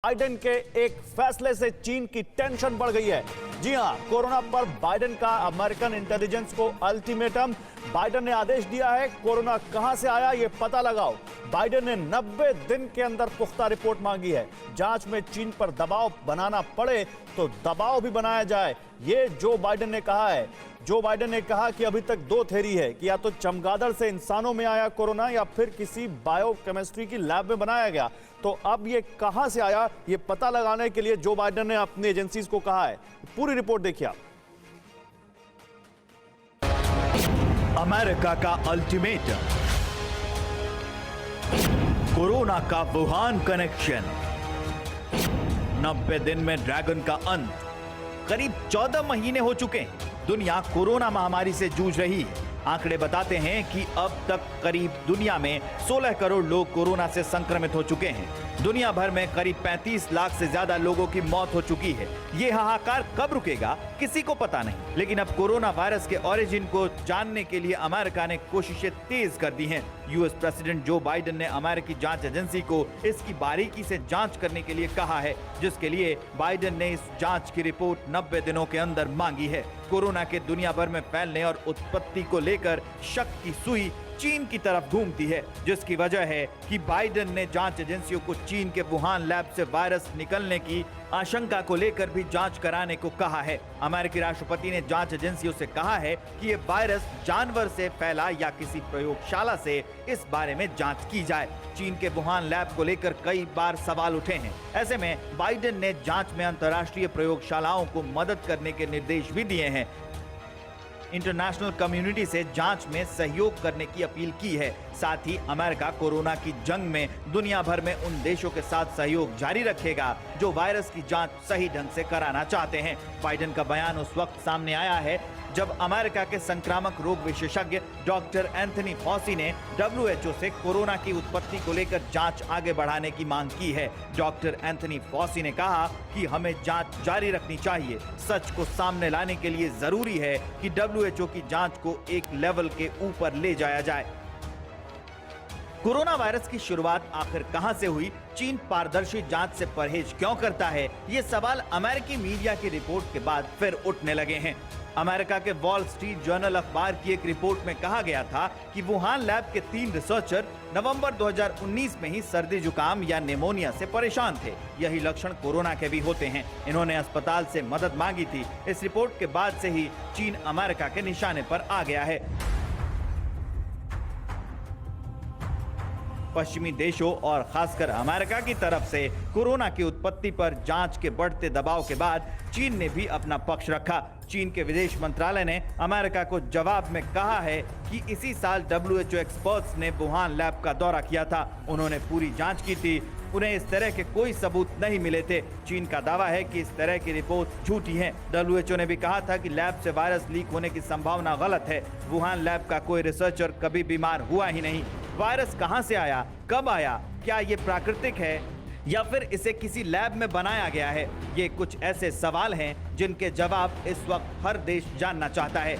Biden के एक फैसले से चीन की टेंशन बढ़ गई है। जी हां, कोरोना पर बाइडेन का अमेरिकन इंटेलिजेंस को अल्टीमेटम। बाइडेन ने आदेश दिया है, कोरोना कहां से आया ये पता लगाओ। बाइडेन ने 90 दिन के अंदर पुख्ता रिपोर्ट मांगी है। जांच में चीन पर दबाव बनाना पड़े तो दबाव भी बनाया जाए, ये जो बाइडेन ने कहा है। जो बाइडेन ने कहा कि अभी तक दो थ्योरी है कि या तो चमगादड़ से इंसानों में आया कोरोना या फिर किसी बायोकेमिस्ट्री की लैब में बनाया गया। तो अब ये कहां से आया ये पता लगाने के लिए जो बाइडेन ने अपनी एजेंसीज को कहा है। पूरी रिपोर्ट देखिए आप। अमेरिका का अल्टीमेटम, कोरोना का वुहान कनेक्शन, 90 दिन में ड्रैगन का अंत। करीब 14 महीने हो चुके हैं दुनिया कोरोना महामारी से जूझ रही है। आंकड़े बताते हैं कि अब तक करीब दुनिया में 16 करोड़ लोग कोरोना से संक्रमित हो चुके हैं। दुनिया भर में करीब 35 लाख से ज्यादा लोगों की मौत हो चुकी है। ये हाहाकार कब रुकेगा किसी को पता नहीं, लेकिन अब कोरोना वायरस के ओरिजिन को जानने के लिए अमेरिका ने कोशिशें तेज कर दी हैं। यूएस प्रेसिडेंट जो बाइडेन ने अमेरिकी जांच एजेंसी को इसकी बारीकी से जांच करने के लिए कहा है, जिसके लिए बाइडेन ने इस जांच की रिपोर्ट 90 दिनों के अंदर मांगी है। कोरोना के दुनिया भर में फैलने और उत्पत्ति को लेकर शक की सुई चीन की तरफ घूमती है, जिसकी वजह है कि बाइडेन ने जांच एजेंसियों को चीन के वुहान लैब से वायरस निकलने की आशंका को लेकर भी जांच कराने को कहा है। अमेरिकी राष्ट्रपति ने जांच एजेंसियों से कहा है कि ये वायरस जानवर से फैला या किसी प्रयोगशाला से, इस बारे में जांच की जाए। चीन के वुहान लैब को लेकर कई बार सवाल उठे हैं। ऐसे में बाइडेन ने जांच में अंतर्राष्ट्रीय प्रयोगशालाओं को मदद करने के निर्देश भी दिए हैं। इंटरनेशनल कम्युनिटी से जांच में सहयोग करने की अपील की है। साथ ही अमेरिका कोरोना की जंग में दुनिया भर में उन देशों के साथ सहयोग जारी रखेगा जो वायरस की जांच सही ढंग से कराना चाहते हैं। बाइडेन का बयान उस वक्त सामने आया है जब अमेरिका के संक्रामक रोग विशेषज्ञ डॉक्टर एंथनी फॉसी ने WHO से कोरोना की उत्पत्ति को लेकर जांच आगे बढ़ाने की मांग की है। डॉक्टर एंथनी फॉसी ने कहा कि हमें जांच जारी रखनी चाहिए। सच को सामने लाने के लिए जरूरी है कि WHO की जांच को एक लेवल के ऊपर ले जाया जाए। कोरोना वायरस की शुरुआत आखिर कहां से हुई? चीन पारदर्शी जांच से परहेज क्यों करता है? ये सवाल अमेरिकी मीडिया की रिपोर्ट के बाद फिर उठने लगे हैं। अमेरिका के वॉल स्ट्रीट जर्नल अखबार की एक रिपोर्ट में कहा गया था कि वुहान लैब के 3 रिसर्चर नवंबर 2019 में ही सर्दी जुकाम या निमोनिया से परेशान थे। यही लक्षण कोरोना के भी होते हैं। इन्होंने अस्पताल से मदद मांगी थी। इस रिपोर्ट के बाद से ही चीन अमेरिका के निशाने पर आ गया है। पश्चिमी देशों और खासकर अमेरिका की तरफ से कोरोना की उत्पत्ति पर जांच के बढ़ते दबाव के बाद चीन ने भी अपना पक्ष रखा। चीन के विदेश मंत्रालय ने अमेरिका को जवाब में कहा है कि इसी साल WHO एक्सपर्ट्स ने वुहान लैब का दौरा किया था। उन्होंने पूरी जांच की थी। उन्हें इस तरह के कोई सबूत नहीं मिले थे। चीन का दावा है कि इस तरह की रिपोर्ट झूठी हैं। WHO ने भी कहा था कि लैब से वायरस लीक होने की संभावना गलत है। वुहान लैब का कोई रिसर्चर कभी बीमार हुआ ही नहीं। वायरस कहां से आया, कब आया, क्या ये प्राकृतिक है या फिर इसे किसी लैब में बनाया गया है? ये कुछ ऐसे सवाल हैं जिनके जवाब इस वक्त हर देश जानना चाहता है।